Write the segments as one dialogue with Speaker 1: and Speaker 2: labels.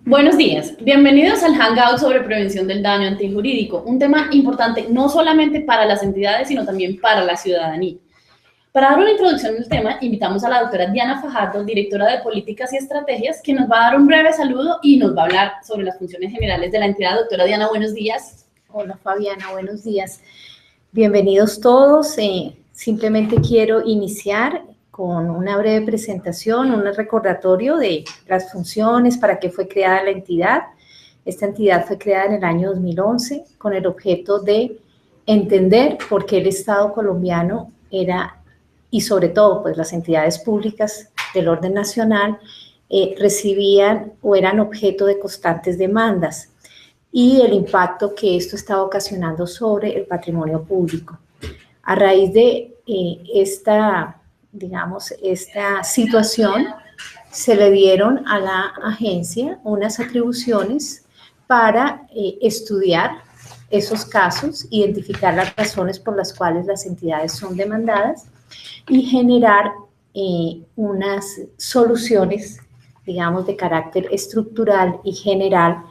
Speaker 1: Buenos días, bienvenidos al Hangout sobre prevención del daño antijurídico, un tema importante no solamente para las entidades, sino también para la ciudadanía. Para dar una introducción al tema, invitamos a la doctora Diana Fajardo, directora de Políticas y Estrategias, que nos va a dar un breve saludo y nos va a hablar sobre las funciones generales de la entidad. Doctora Diana, buenos días.
Speaker 2: Hola Fabiana, buenos días. Bienvenidos todos. Simplemente quiero iniciar con una breve presentación, un recordatorio de las funciones, para qué fue creada la entidad. Esta entidad fue creada en el año 2011 con el objeto de entender por qué el Estado colombiano era, y sobre todo pues las entidades públicas del orden nacional, recibían o eran objeto de constantes demandas y el impacto que esto estaba ocasionando sobre el patrimonio público. A raíz de esta situación, se le dieron a la agencia unas atribuciones para estudiar esos casos, identificar las razones por las cuales las entidades son demandadas y generar unas soluciones, digamos, de carácter estructural y general,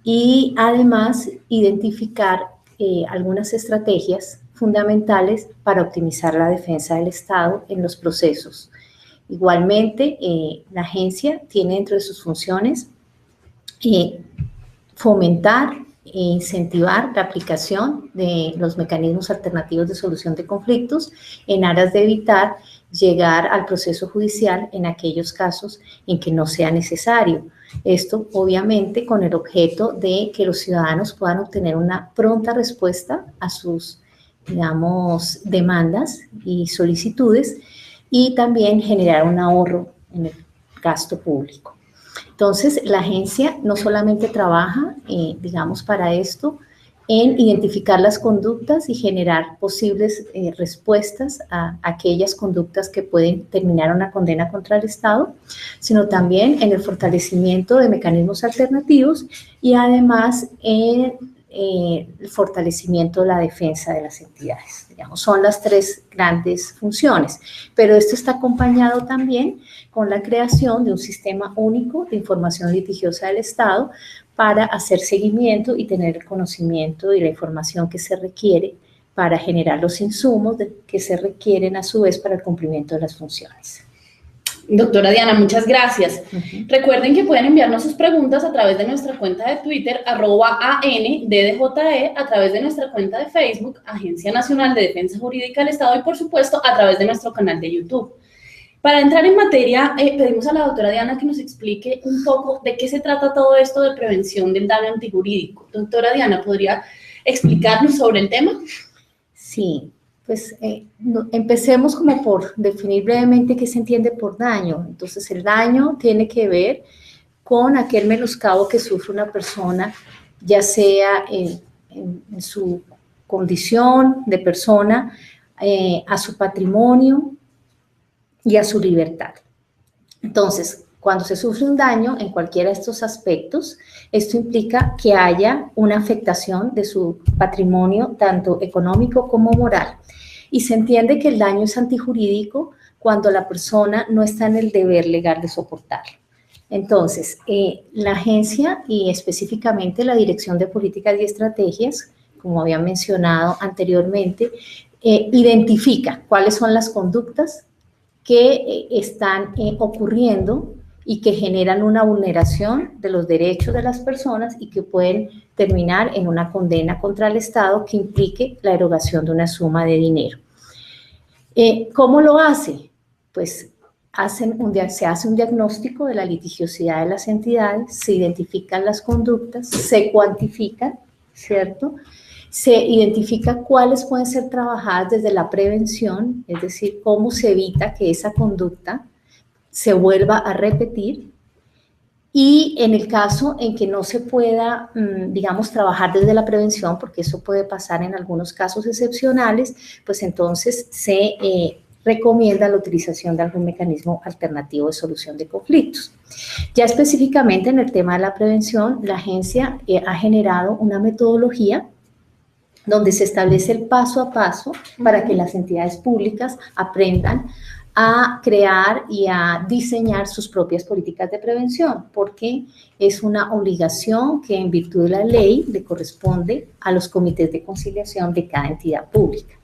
Speaker 2: y además identificar algunas estrategias fundamentales para optimizar la defensa del Estado en los procesos. Igualmente, la agencia tiene entre sus funciones fomentar e incentivar la aplicación de los mecanismos alternativos de solución de conflictos en aras de evitar llegar al proceso judicial en aquellos casos en que no sea necesario. Esto, obviamente, con el objeto de que los ciudadanos puedan obtener una pronta respuesta a sus, digamos, demandas y solicitudes, y también generar un ahorro en el gasto público. Entonces, la agencia no solamente trabaja, digamos, para esto, en identificar las conductas y generar posibles respuestas a aquellas conductas que pueden terminar una condena contra el Estado, sino también en el fortalecimiento de mecanismos alternativos y además en el fortalecimiento de la defensa de las entidades. Digamos, son las tres grandes funciones, pero esto está acompañado también con la creación de un sistema único de información litigiosa del Estado para hacer seguimiento y tener el conocimiento y la información que se requiere para generar los insumos que se requieren a su vez para el cumplimiento de las funciones.
Speaker 1: Doctora Diana, muchas gracias. Recuerden que pueden enviarnos sus preguntas a través de nuestra cuenta de Twitter, @ANDDJE, a través de nuestra cuenta de Facebook, Agencia Nacional de Defensa Jurídica del Estado, y por supuesto a través de nuestro canal de YouTube. Para entrar en materia, pedimos a la doctora Diana que nos explique un poco de qué se trata todo esto de prevención del daño antijurídico. Doctora Diana, ¿podría explicarnos sobre el tema?
Speaker 2: Sí, pues empecemos como por definir brevemente qué se entiende por daño. Entonces, el daño tiene que ver con aquel menoscabo que sufre una persona, ya sea en su condición de persona, a su patrimonio y a su libertad. Entonces, cuando se sufre un daño en cualquiera de estos aspectos, esto implica que haya una afectación de su patrimonio, tanto económico como moral. Y se entiende que el daño es antijurídico cuando la persona no está en el deber legal de soportarlo. Entonces, la agencia y específicamente la Dirección de Políticas y Estrategias, como había mencionado anteriormente, identifica cuáles son las conductas que están ocurriendo y que generan una vulneración de los derechos de las personas y que pueden terminar en una condena contra el Estado que implique la erogación de una suma de dinero. ¿Cómo lo hace? Pues se hace un diagnóstico de la litigiosidad de las entidades, se identifican las conductas, se cuantifican, ¿cierto? Se identifica cuáles pueden ser trabajadas desde la prevención, es decir, cómo se evita que esa conducta se vuelva a repetir, y en el caso en que no se pueda, digamos, trabajar desde la prevención, porque eso puede pasar en algunos casos excepcionales, pues entonces se recomienda la utilización de algún mecanismo alternativo de solución de conflictos. Ya específicamente en el tema de la prevención, la agencia ha generado una metodología donde se establece el paso a paso para que las entidades públicas aprendan a crear y a diseñar sus propias políticas de prevención, porque es una obligación que en virtud de la ley le corresponde a los comités de conciliación de cada entidad pública.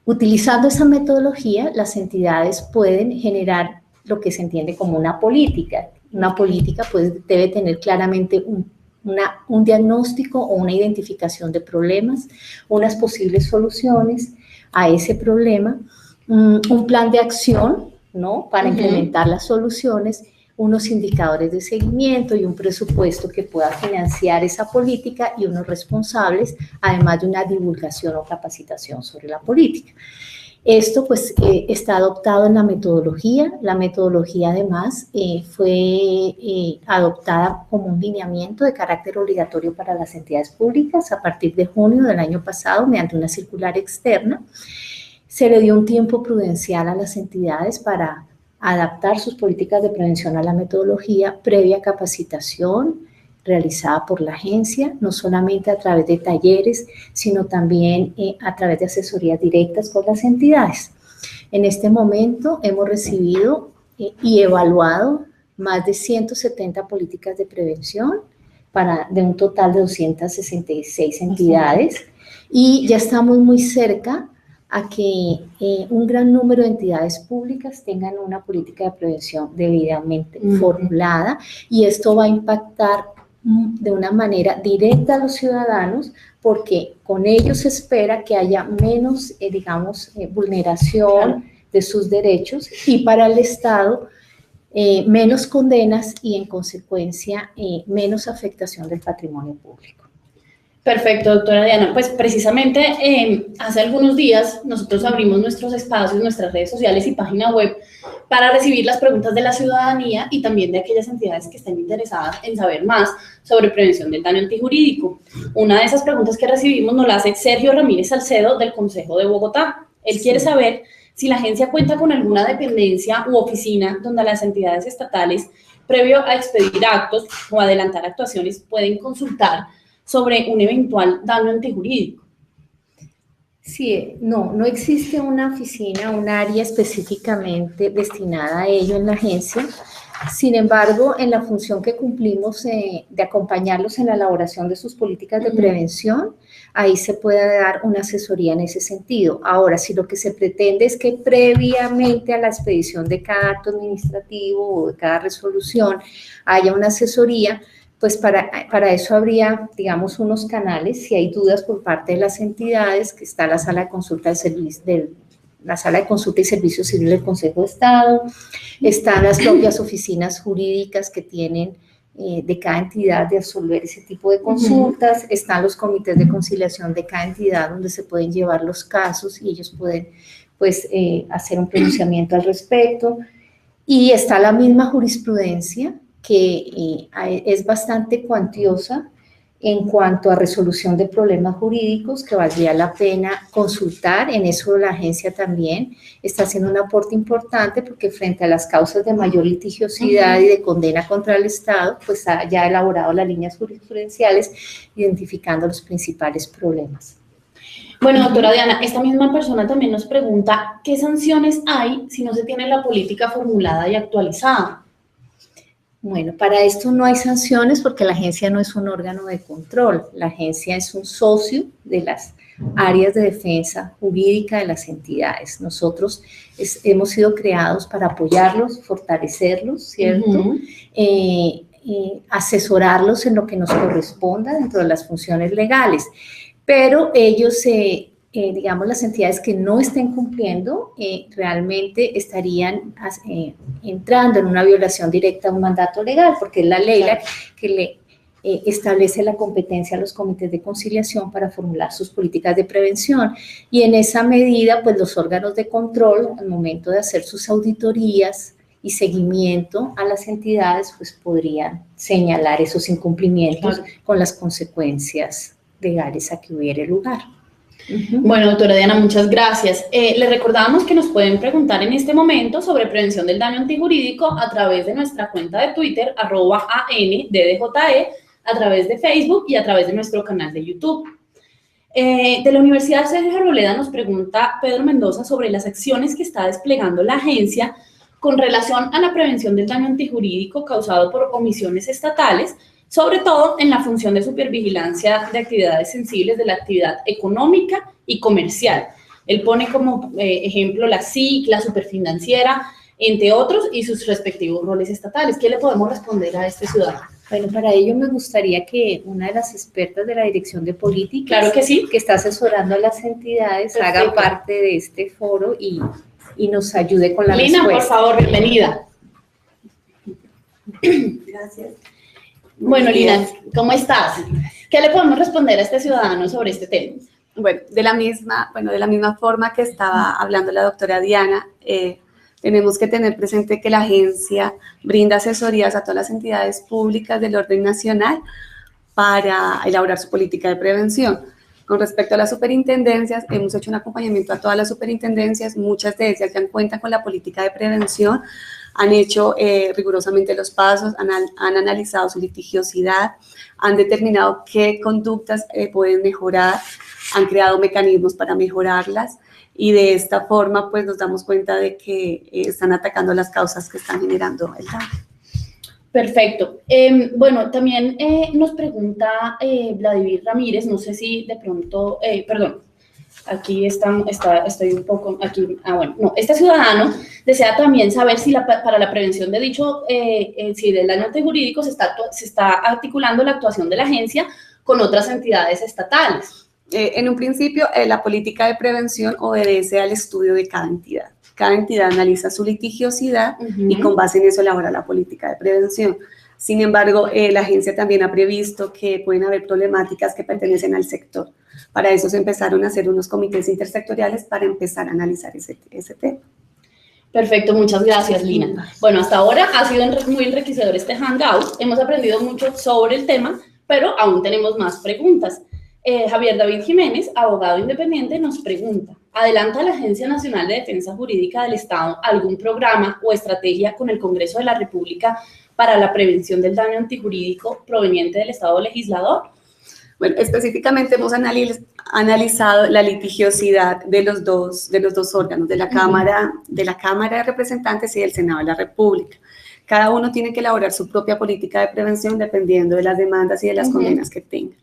Speaker 2: Utilizando esa metodología, las entidades pueden generar lo que se entiende como una política. Una política pues, debe tener claramente un diagnóstico o una identificación de problemas, unas posibles soluciones a ese problema, un plan de acción, ¿no? Para implementar las soluciones, unos indicadores de seguimiento y un presupuesto que pueda financiar esa política y unos responsables, además de una divulgación o capacitación sobre la política. Esto pues está adoptado en la metodología. La metodología además fue adoptada como un lineamiento de carácter obligatorio para las entidades públicas a partir de junio del año pasado mediante una circular externa. Se le dio un tiempo prudencial a las entidades para adaptar sus políticas de prevención a la metodología previa capacitación realizada por la agencia, no solamente a través de talleres, sino también a través de asesorías directas con las entidades. En este momento hemos recibido y evaluado más de 170 políticas de prevención de un total de 266 entidades y ya estamos muy cerca a que un gran número de entidades públicas tengan una política de prevención debidamente formulada y esto va a impactar de una manera directa a los ciudadanos porque con ellos se espera que haya menos, vulneración de sus derechos y para el Estado menos condenas y en consecuencia menos afectación del patrimonio público.
Speaker 1: Perfecto, doctora Diana. Pues precisamente hace algunos días nosotros abrimos nuestros espacios, nuestras redes sociales y página web para recibir las preguntas de la ciudadanía y también de aquellas entidades que estén interesadas en saber más sobre prevención del daño antijurídico. Una de esas preguntas que recibimos nos la hace Sergio Ramírez Salcedo del Consejo de Bogotá. Él quiere saber si la agencia cuenta con alguna dependencia u oficina donde las entidades estatales, previo a expedir actos o adelantar actuaciones, pueden consultar sobre un eventual daño antijurídico.
Speaker 2: Sí, no existe una oficina, un área específicamente destinada a ello en la agencia. Sin embargo, en la función que cumplimos de acompañarlos en la elaboración de sus políticas de prevención, ahí se puede dar una asesoría en ese sentido. Ahora, si lo que se pretende es que previamente a la expedición de cada acto administrativo o de cada resolución haya una asesoría, pues para eso habría, digamos, unos canales, si hay dudas por parte de las entidades, que está la sala de consulta la sala de consulta y servicio civil del Consejo de Estado, están las propias oficinas jurídicas que tienen de cada entidad de resolver ese tipo de consultas, están los comités de conciliación de cada entidad donde se pueden llevar los casos y ellos pueden, pues, hacer un pronunciamiento al respecto, y está la misma jurisprudencia que es bastante cuantiosa en cuanto a resolución de problemas jurídicos que valdría la pena consultar. En eso la agencia también está haciendo un aporte importante porque frente a las causas de mayor litigiosidad y de condena contra el Estado, pues ha ya elaborado las líneas jurisprudenciales identificando los principales problemas.
Speaker 1: Bueno, doctora Diana, esta misma persona también nos pregunta ¿qué sanciones hay si no se tiene la política formulada y actualizada?
Speaker 2: Bueno, para esto no hay sanciones porque la agencia no es un órgano de control. La agencia es un socio de las áreas de defensa jurídica de las entidades. Nosotros hemos sido creados para apoyarlos, fortalecerlos, ¿cierto? Asesorarlos en lo que nos corresponda dentro de las funciones legales. Pero ellos digamos, las entidades que no estén cumpliendo realmente estarían entrando en una violación directa a un mandato legal, porque es la ley la que le establece la competencia a los comités de conciliación para formular sus políticas de prevención. Y en esa medida, pues los órganos de control, al momento de hacer sus auditorías y seguimiento a las entidades, pues podrían señalar esos incumplimientos con las consecuencias legales a que hubiere lugar.
Speaker 1: Bueno, doctora Diana, muchas gracias. Les recordamos que nos pueden preguntar en este momento sobre prevención del daño antijurídico a través de nuestra cuenta de Twitter, @ANDDJE, a través de Facebook y a través de nuestro canal de YouTube. De la Universidad Sergio Arboleda nos pregunta Pedro Mendoza sobre las acciones que está desplegando la agencia con relación a la prevención del daño antijurídico causado por omisiones estatales, sobre todo en la función de supervigilancia de actividades sensibles de la actividad económica y comercial. Él pone como ejemplo la SIC, la superfinanciera, entre otros, y sus respectivos roles estatales. ¿Qué le podemos responder a este ciudadano?
Speaker 2: Bueno, para ello me gustaría que una de las expertas de la Dirección de Políticas,
Speaker 1: claro que sí,
Speaker 2: que está asesorando a las entidades,
Speaker 1: perfecto,
Speaker 2: haga parte de este foro y nos ayude con la
Speaker 1: Lina,
Speaker 2: respuesta.
Speaker 1: por favor, bienvenida.
Speaker 3: Gracias.
Speaker 1: Bueno, Lina, ¿cómo estás? ¿Qué le podemos responder a este ciudadano sobre este tema?
Speaker 3: Bueno, de la misma forma que estaba hablando la doctora Diana, tenemos que tener presente que la agencia brinda asesorías a todas las entidades públicas del orden nacional para elaborar su política de prevención. Con respecto a las superintendencias, hemos hecho un acompañamiento a todas las superintendencias, muchas de ellas ya cuentan con la política de prevención, han hecho rigurosamente los pasos, han analizado su litigiosidad, han determinado qué conductas pueden mejorar, han creado mecanismos para mejorarlas y de esta forma pues nos damos cuenta de que están atacando las causas que están generando el daño.
Speaker 1: Perfecto. Bueno, también nos pregunta Vladimir Ramírez, no sé si de pronto, perdón, aquí estoy un poco, aquí, bueno, no, este ciudadano desea también saber si para la prevención de dicho, si del daño antijurídico se está articulando la actuación de la agencia con otras entidades estatales.
Speaker 3: En un principio, la política de prevención obedece al estudio de cada entidad. Cada entidad analiza su litigiosidad y con base en eso elabora la política de prevención. Sin embargo, la agencia también ha previsto que pueden haber problemáticas que pertenecen al sector. Para eso se empezaron a hacer unos comités intersectoriales para empezar a analizar ese tema.
Speaker 1: Perfecto, muchas gracias, Lina. Bueno, hasta ahora ha sido muy enriquecedor este hangout. Hemos aprendido mucho sobre el tema, pero aún tenemos más preguntas. Javier David Jiménez, abogado independiente, nos pregunta: ¿adelanta la Agencia Nacional de Defensa Jurídica del Estado algún programa o estrategia con el Congreso de la República para la prevención del daño antijurídico proveniente del Estado legislador?
Speaker 3: Bueno, específicamente hemos analizado la litigiosidad de los dos órganos, de la Cámara de Representantes y del Senado de la República. Cada uno tiene que elaborar su propia política de prevención dependiendo de las demandas y de las condenas que tenga.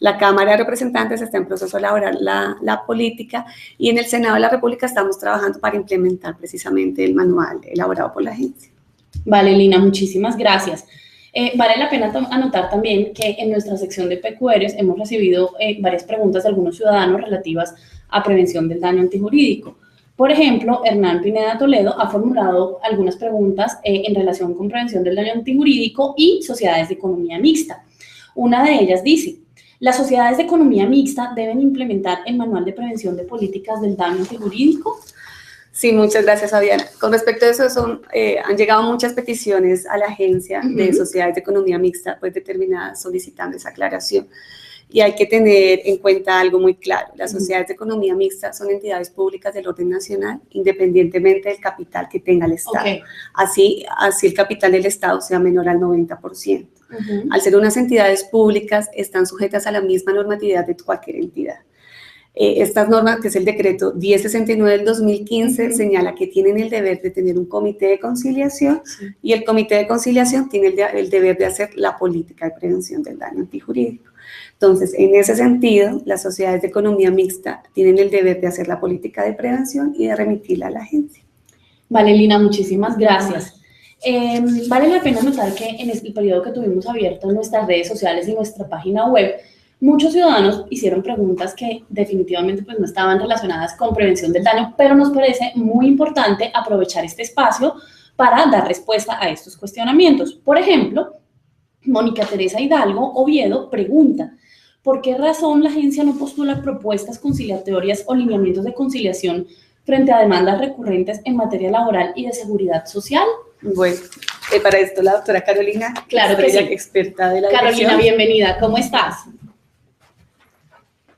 Speaker 3: La Cámara de Representantes está en proceso de elaborar la política y en el Senado de la República estamos trabajando para implementar precisamente el manual elaborado por la agencia.
Speaker 1: Vale, Lina, muchísimas gracias. Vale la pena anotar también que en nuestra sección de PQRs hemos recibido varias preguntas de algunos ciudadanos relativas a prevención del daño antijurídico. Por ejemplo, Hernán Pineda Toledo ha formulado algunas preguntas en relación con prevención del daño antijurídico y sociedades de economía mixta. Una de ellas dice: ¿las sociedades de economía mixta deben implementar el manual de prevención de políticas del daño antijurídico?
Speaker 3: Sí, muchas gracias, Fabiana. Con respecto a eso, han llegado muchas peticiones a la agencia de sociedades de economía mixta, pues determinadas, solicitando esa aclaración. Y hay que tener en cuenta algo muy claro: las sociedades de economía mixta son entidades públicas del orden nacional, independientemente del capital que tenga el Estado. Okay. Así el capital del Estado sea menor al 90%. Al ser unas entidades públicas, están sujetas a la misma normatividad de cualquier entidad. Estas normas, que es el decreto 1069 del 2015, señala que tienen el deber de tener un comité de conciliación y el comité de conciliación tiene el deber de hacer la política de prevención del daño antijurídico. Entonces, en ese sentido, las sociedades de economía mixta tienen el deber de hacer la política de prevención y de remitirla a la agencia.
Speaker 1: Vale, Lina, muchísimas gracias. Vale la pena notar que en el periodo que tuvimos abierto en nuestras redes sociales y nuestra página web, muchos ciudadanos hicieron preguntas que definitivamente pues, no estaban relacionadas con prevención del daño, pero nos parece muy importante aprovechar este espacio para dar respuesta a estos cuestionamientos. Por ejemplo, Mónica Teresa Hidalgo Oviedo pregunta: ¿por qué razón la agencia no postula propuestas conciliatorias o lineamientos de conciliación frente a demandas recurrentes en materia laboral y de seguridad social?
Speaker 3: Bueno, para esto la doctora Carolina,
Speaker 1: claro que sí,
Speaker 3: experta de la
Speaker 1: Carolina,
Speaker 3: dirección.
Speaker 1: Bienvenida, ¿cómo estás?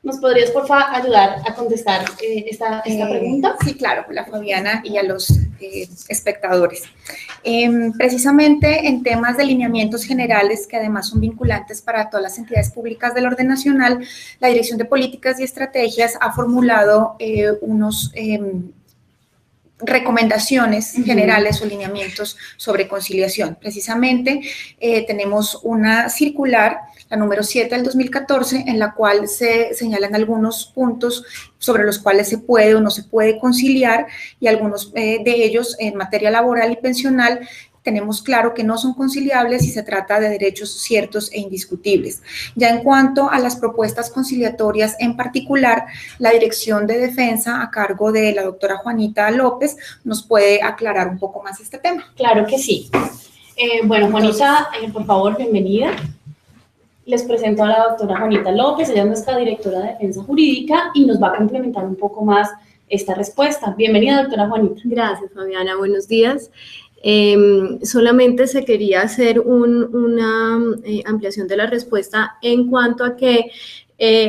Speaker 1: ¿Nos podrías, por favor, ayudar a contestar esta pregunta?
Speaker 4: Sí, claro, la Fabiana y a los espectadores. Precisamente en temas de lineamientos generales, que además son vinculantes para todas las entidades públicas del orden nacional, la Dirección de Políticas y Estrategias ha formulado unos recomendaciones generales o lineamientos sobre conciliación. Precisamente tenemos una circular, la número 7 del 2014, en la cual se señalan algunos puntos sobre los cuales se puede o no se puede conciliar, y algunos de ellos en materia laboral y pensional tenemos claro que no son conciliables y se trata de derechos ciertos e indiscutibles. Ya en cuanto a las propuestas conciliatorias en particular, la Dirección de Defensa, a cargo de la doctora Juanita López, nos puede aclarar un poco más este tema.
Speaker 1: Claro que sí. Bueno, Juanita, por favor, bienvenida. Les presento a la doctora Juanita López, ella es nuestra directora de Defensa Jurídica y nos va a complementar un poco más esta respuesta. Bienvenida, doctora Juanita.
Speaker 5: Gracias, Fabiana. Buenos días. Solamente se quería hacer una ampliación de la respuesta en cuanto a que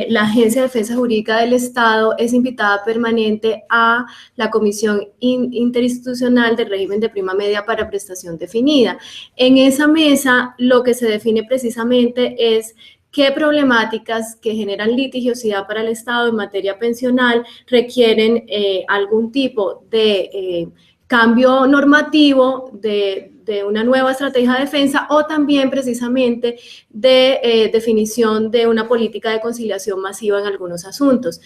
Speaker 5: la Agencia de Defensa Jurídica del Estado es invitada permanente a la Comisión Interinstitucional del Régimen de Prima Media para Prestación Definida. En esa mesa lo que se define precisamente es qué problemáticas que generan litigiosidad para el Estado en materia pensional requieren algún tipo de cambio normativo, de una nueva estrategia de defensa o también precisamente de definición de una política de conciliación masiva en algunos asuntos.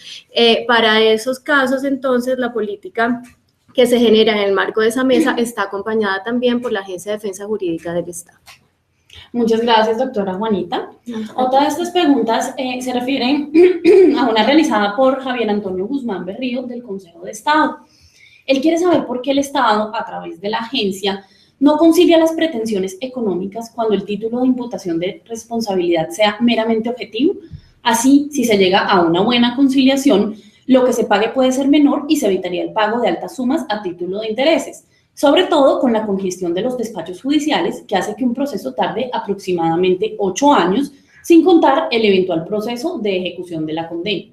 Speaker 5: Para esos casos, entonces, la política que se genera en el marco de esa mesa está acompañada también por la Agencia de Defensa Jurídica del Estado.
Speaker 1: Muchas gracias, doctora Juanita. Otra de estas preguntas se refiere a una realizada por Javier Antonio Guzmán Berrío del Consejo de Estado. Él quiere saber por qué el Estado, a través de la agencia, no concilia las pretensiones económicas cuando el título de imputación de responsabilidad sea meramente objetivo. Así, si se llega a una buena conciliación, lo que se pague puede ser menor y se evitaría el pago de altas sumas a título de intereses, sobre todo con la congestión de los despachos judiciales, que hace que un proceso tarde aproximadamente 8 años, sin contar el eventual proceso de ejecución de la condena.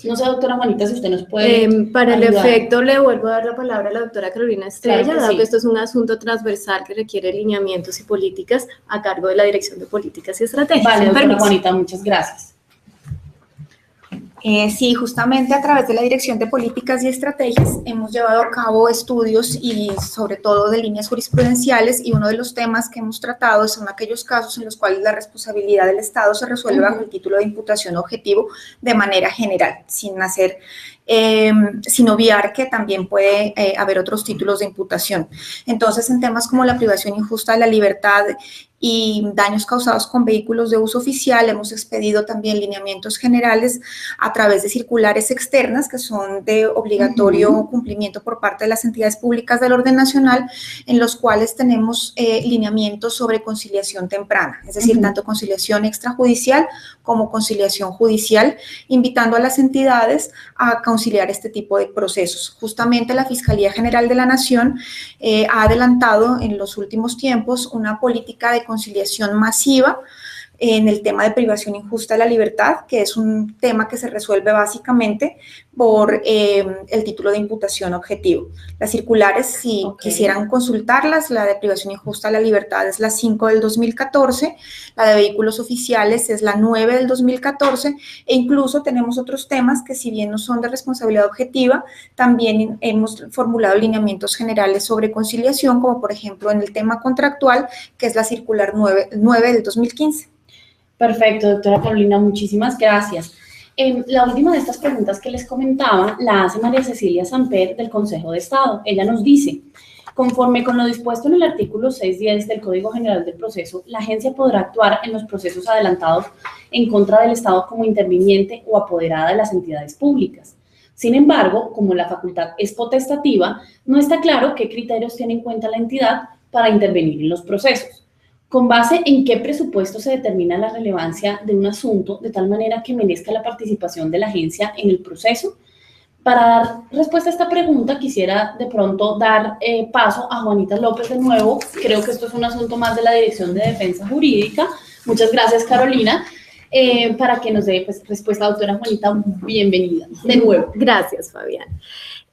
Speaker 1: No sé, doctora Juanita, si usted nos puede
Speaker 5: para el
Speaker 1: ayudar.
Speaker 5: efecto, le vuelvo a dar la palabra a la doctora Carolina Estrella,
Speaker 1: Claro que
Speaker 5: dado
Speaker 1: sí.
Speaker 5: que esto es un asunto transversal que requiere lineamientos y políticas a cargo de la Dirección de Políticas y Estrategias.
Speaker 1: Vale,
Speaker 5: Sin
Speaker 1: doctora
Speaker 5: permiso.
Speaker 1: Juanita, muchas gracias.
Speaker 4: Sí, justamente a través de la Dirección de Políticas y Estrategias hemos llevado a cabo estudios y sobre todo de líneas jurisprudenciales, y uno de los temas que hemos tratado son aquellos casos en los cuales la responsabilidad del Estado se resuelve bajo el título de imputación objetivo de manera general, sin obviar que también puede haber otros títulos de imputación. Entonces, en temas como la privación injusta de la libertad y daños causados con vehículos de uso oficial, hemos expedido también lineamientos generales a través de circulares externas que son de obligatorio cumplimiento por parte de las entidades públicas del orden nacional, en los cuales tenemos lineamientos sobre conciliación temprana, es decir, tanto conciliación extrajudicial como conciliación judicial, invitando a las entidades a conciliar este tipo de procesos. Justamente la Fiscalía General de la Nación ha adelantado en los últimos tiempos una política de conciliación masiva en el tema de privación injusta de la libertad, que es un tema que se resuelve básicamente por el título de imputación objetivo. Las circulares, si quisieran consultarlas, la de privación injusta de la libertad es la 5 del 2014, la de vehículos oficiales es la 9 del 2014, e incluso tenemos otros temas que, si bien no son de responsabilidad objetiva, también hemos formulado lineamientos generales sobre conciliación, como por ejemplo en el tema contractual, que es la circular 9 del 2015.
Speaker 1: Perfecto, doctora Carolina, muchísimas gracias. La última de estas preguntas que les comentaba la hace María Cecilia Samper del Consejo de Estado. Ella nos dice: conforme con lo dispuesto en el artículo 610 del Código General del Proceso, la agencia podrá actuar en los procesos adelantados en contra del Estado como interviniente o apoderada de las entidades públicas. Sin embargo, como la facultad es potestativa, no está claro qué criterios tiene en cuenta la entidad para intervenir en los procesos. ¿Con base en qué presupuesto se determina la relevancia de un asunto de tal manera que merezca la participación de la agencia en el proceso? Para dar respuesta a esta pregunta, quisiera de pronto dar paso a Juanita López de nuevo. Creo que esto es un asunto más de la Dirección de Defensa Jurídica. Muchas gracias, Carolina. para que nos dé pues, respuesta. Doctora Juanita, bienvenida de nuevo.
Speaker 5: Gracias, Fabián.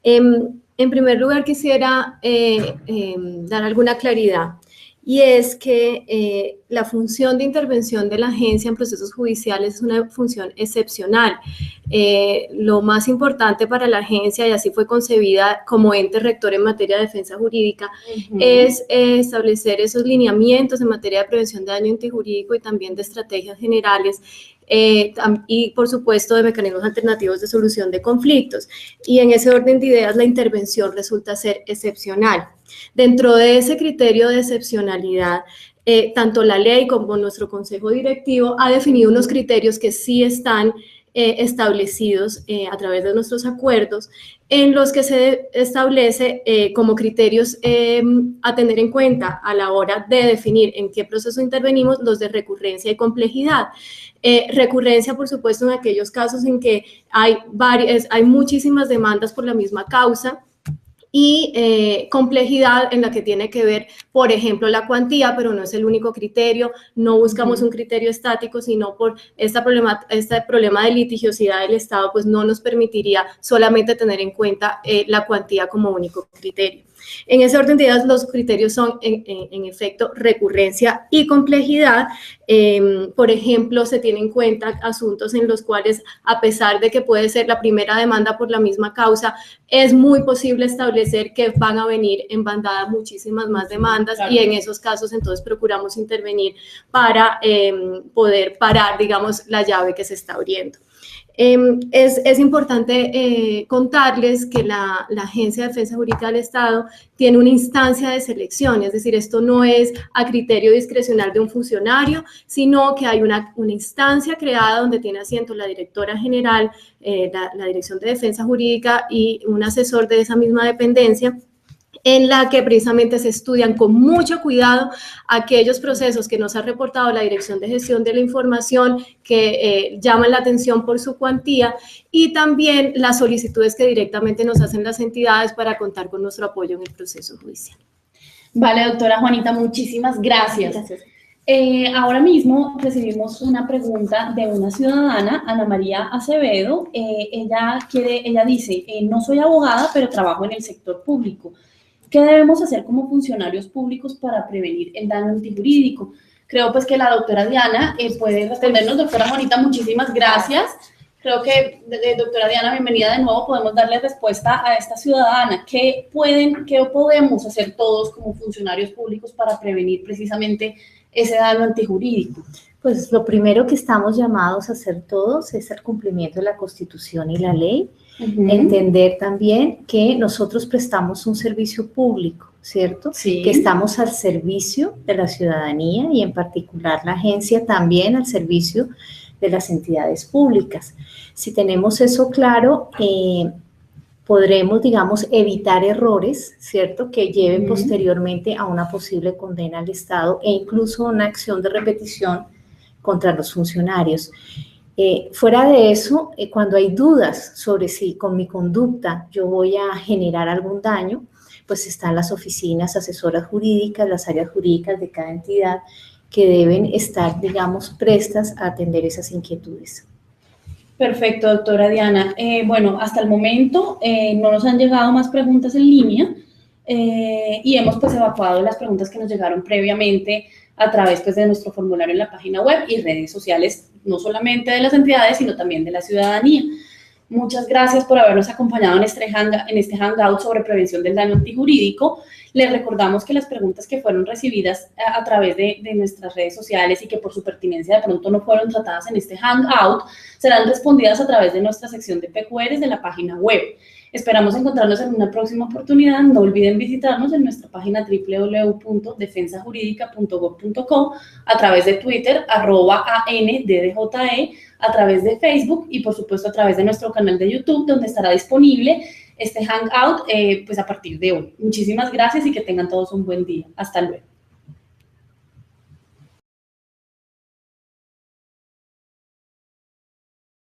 Speaker 5: En primer lugar, quisiera dar alguna claridad, y es que la función de intervención de la agencia en procesos judiciales es una función excepcional. Lo más importante para la agencia, y así fue concebida como ente rector en materia de defensa jurídica, es establecer esos lineamientos en materia de prevención de daño antijurídico y también de estrategias generales, y por supuesto de mecanismos alternativos de solución de conflictos. Y en ese orden de ideas la intervención resulta ser excepcional. Dentro de ese criterio de excepcionalidad, tanto la ley como nuestro consejo directivo ha definido unos criterios que sí están establecidos a través de nuestros acuerdos, en los que se establece como criterios a tener en cuenta a la hora de definir en qué proceso intervenimos, los de recurrencia y complejidad. Recurrencia, por supuesto, en aquellos casos en que hay muchísimas demandas por la misma causa, y complejidad en la que tiene que ver, por ejemplo, la cuantía, pero no es el único criterio. No buscamos un criterio estático, sino por este problema de litigiosidad del Estado, pues no nos permitiría solamente tener en cuenta la cuantía como único criterio. En ese orden de ideas, los criterios son, en efecto, recurrencia y complejidad. Por ejemplo, se tienen en cuenta asuntos en los cuales, a pesar de que puede ser la primera demanda por la misma causa, es muy posible establecer que van a venir en bandada muchísimas más demandas, claro. Y en esos casos, entonces, procuramos intervenir para poder parar, digamos, la llave que se está abriendo. Es importante contarles que la Agencia de Defensa Jurídica del Estado tiene una instancia de selección, es decir, esto no es a criterio discrecional de un funcionario, sino que hay una instancia creada donde tiene asiento la directora general, la Dirección de Defensa Jurídica y un asesor de esa misma dependencia, en la que precisamente se estudian con mucho cuidado aquellos procesos que nos ha reportado la Dirección de Gestión de la Información que llaman la atención por su cuantía, y también las solicitudes que directamente nos hacen las entidades para contar con nuestro apoyo en el proceso judicial.
Speaker 1: Vale, doctora Juanita, muchísimas gracias.
Speaker 5: Gracias.
Speaker 1: Ahora mismo recibimos una pregunta de una ciudadana, Ana María Acevedo. Ella dice, no soy abogada, pero trabajo en el sector público. ¿Qué debemos hacer como funcionarios públicos para prevenir el daño antijurídico? Creo pues que la doctora Diana puede respondernos. Doctora Juanita, muchísimas gracias. Creo que, doctora Diana, bienvenida de nuevo. Podemos darle respuesta a esta ciudadana. ¿Qué podemos hacer todos como funcionarios públicos para prevenir precisamente ese daño antijurídico?
Speaker 2: Pues lo primero que estamos llamados a hacer todos es el cumplimiento de la Constitución y la ley. Entender también que nosotros prestamos un servicio público, ¿cierto?
Speaker 1: Sí.
Speaker 2: Que estamos al servicio de la ciudadanía y en particular la agencia también al servicio de las entidades públicas. Si tenemos eso claro, podremos, digamos, evitar errores, ¿cierto? Que lleven posteriormente a una posible condena al Estado e incluso una acción de repetición contra los funcionarios. Fuera de eso, cuando hay dudas sobre si con mi conducta yo voy a generar algún daño, pues están las oficinas asesoras jurídicas, las áreas jurídicas de cada entidad que deben estar, digamos, prestas a atender esas inquietudes.
Speaker 1: Perfecto, doctora Diana. Bueno, hasta el momento no nos han llegado más preguntas en línea y hemos pues evacuado las preguntas que nos llegaron previamente a través pues, de nuestro formulario en la página web y redes sociales, no solamente de las entidades, sino también de la ciudadanía. Muchas gracias por habernos acompañado en este hangout sobre prevención del daño antijurídico. Les recordamos que las preguntas que fueron recibidas a través de nuestras redes sociales y que por su pertinencia de pronto no fueron tratadas en este hangout, serán respondidas a través de nuestra sección de PQRs de la página web. Esperamos encontrarnos en una próxima oportunidad. No olviden visitarnos en nuestra página www.defensajuridica.gov.co, a través de Twitter, @ANDDJE, a través de Facebook y, por supuesto, a través de nuestro canal de YouTube, donde estará disponible este hangout pues a partir de hoy. Muchísimas gracias y que tengan todos un buen día. Hasta luego.